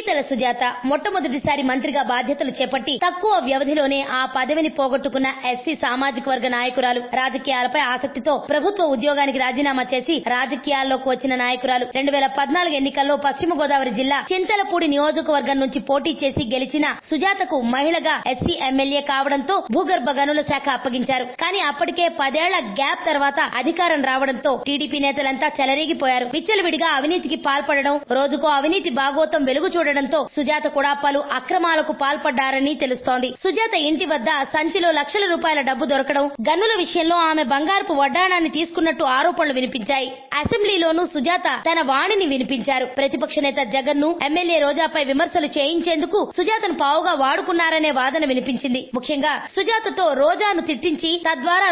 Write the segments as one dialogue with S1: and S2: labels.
S1: గీతల సుజాత మొట్టమొదటిసారి మంత్రిగా బాధ్యతలు చేపట్టి తక్కువ వ్యవధిలోనే ఆ పదవిని పోగొట్టుకున్న ఎస్సీ సామాజిక వర్గ నాయకురాలు. రాజకీయాలపై ఆసక్తితో ప్రభుత్వ ఉద్యోగానికి రాజీనామా చేసి రాజకీయాల్లోకి వచ్చిన నాయకురాలు. 2014 ఎన్నికల్లో పశ్చిమ గోదావరి జిల్లా చింతలపూడి నియోజకవర్గం నుంచి పోటీ చేసి గెలిచిన సుజాతకు మహిళగా ఎస్సీ ఎమ్మెల్యే కావడంతో భూగర్భ గనుల శాఖ అప్పగించారు. కానీ అప్పటికే 10 ఏళ్ల గ్యాప్ తర్వాత అధికారం రావడంతో టీడీపీ నేతలంతా చెలరేగిపోయారు. విచ్చలవిడిగా అవినీతికి పాల్పడడం, రోజుకో అవినీతి భాగోతం వెలుగు చూడడంతో సుజాత కూడా పలు అక్రమాలకు పాల్పడ్డారని తెలుస్తోంది. సుజాత ఇంటి వద్ద సంచిలో లక్షల రూపాయల డబ్బు దొరకడం, గన్నుల విషయంలో ఆమె బంగారపు వడ్డాణాన్ని తీసుకున్నట్టు ఆరోపణలు వినిపించాయి. అసెంబ్లీలోనూ సుజాత తన వాణిని వినిపించారు. ప్రతిపక్ష నేత జగన్ ను ఎమ్మెల్యే రోజాపై విమర్శలు చేయించేందుకు సుజాతను పావుగా వాడుకున్నారనే వాదన వినిపించింది. ముఖ్యంగా సుజాతతో రోజాను తిట్టించి తద్వారా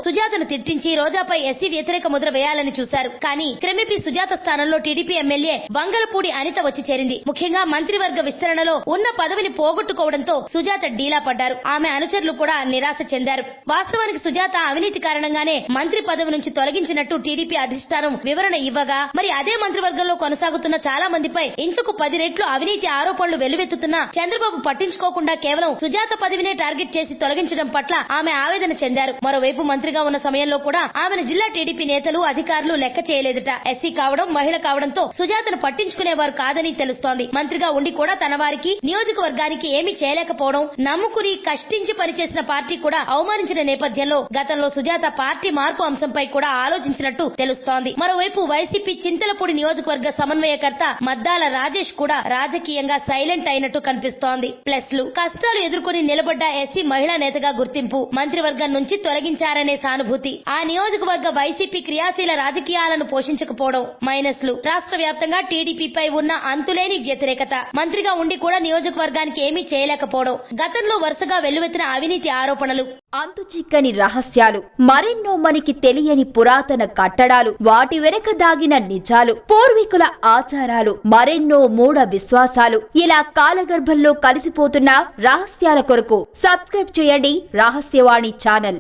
S1: సుజాతను తిట్టించి రోజాపై ఎస్సీ వ్యతిరేక ముద్ర వేయాలని చూశారు. కానీ క్రమేపీ సుజాత స్థానంలో టీడీపీ ఎమ్మెల్యే వంగలపూడి అనిత వచ్చి చేరింది. ముఖ్యంగా మంత్రివర్గ విస్తరణలో ఉన్న పదవిని పోగొట్టుకోవడంతో సుజాత డీలా పడ్డారు. ఆమె అనుచరులు కూడా నిరాశ చెందారు. వాస్తవానికి సుజాత అవినీతి కారణంగానే మంత్రి పదవి నుంచి తొలగించినట్టు టీడీపీ అధిష్టానం వివరణ ఇవ్వగా, మరి అదే మంత్రివర్గంలో కొనసాగుతున్న చాలా మందిపై ఇంతకు 10 రెట్లు అవినీతి ఆరోపణలు వెల్లువెత్తుతున్నా చంద్రబాబు పట్టించుకోకుండా కేవలం సుజాత పదవినే టార్గెట్ చేసి తొలగించడం పట్ల ఆమె ఆవేదన చెందారు. మరోవైపు మంత్రిగా ఉన్న సమయంలో కూడా ఆమెను జిల్లా టీడీపీ నేతలు, అధికారులు లెక్క చేయలేదట. ఎస్సీ కావడం, మహిళ కావడంతో సుజాతను పట్టించుకునేవారు కాదని తెలుస్తోంది. మంత్రిగా ఉండి కూడా తన వారికి, నియోజకవర్గానికి ఏమీ చేయలేకపోవడం, నమ్ముకుని కష్టించి పనిచేసిన పార్టీ కూడా అవమానించిన నేపథ్యంలో గతంలో సుజాత పార్టీ మార్పు అంశంపై కూడా ఆలోచించినట్టు తెలుస్తోంది. మరోవైపు వైసీపీ చింతలపూడి నియోజకవర్గ సమన్వయకర్త మద్దాల రాజేష్ కూడా రాజకీయంగా సైలెంట్ అయినట్టు కనిపిస్తోంది. ప్లస్లు, కష్టాలు ఎదుర్కొని నిలబడ్డ ఎస్సీ మహిళా నేతగా గుర్తింపు, మంత్రివర్గం నుంచి తొలగించారనే సానుభూతి, ఆ నియోజకవర్గ వైసీపీ క్రియాశీల రాజకీయాలను పోషించకపోవడం మైనస్లు, రాష్ట్ర వ్యాప్తంగా టీడీపీపై ఉన్న అంతులేని వ్యతిరేకత, మంత్రిగా ఉండి కూడా నియోజకవర్గానికి ఏమీ చేయలేకపోవడం, గతంలో వరుసగా వెల్లువెత్తిన అవినీతి ఆరోపణలు,
S2: అంతుచిక్కని రహస్యాలు, మరెన్నో మనకి తెలియని పురాతన కట్టడాలు, వాటి వెనక దాగిన నిజాలు, పూర్వీకుల ఆచారాలు, మరెన్నో మూఢ విశ్వాసాలు, ఇలా కాలగర్భంలో కలిసిపోతున్న రహస్యాల కొరకు సబ్స్క్రైబ్ చేయండి రహస్యవాణి ఛానల్.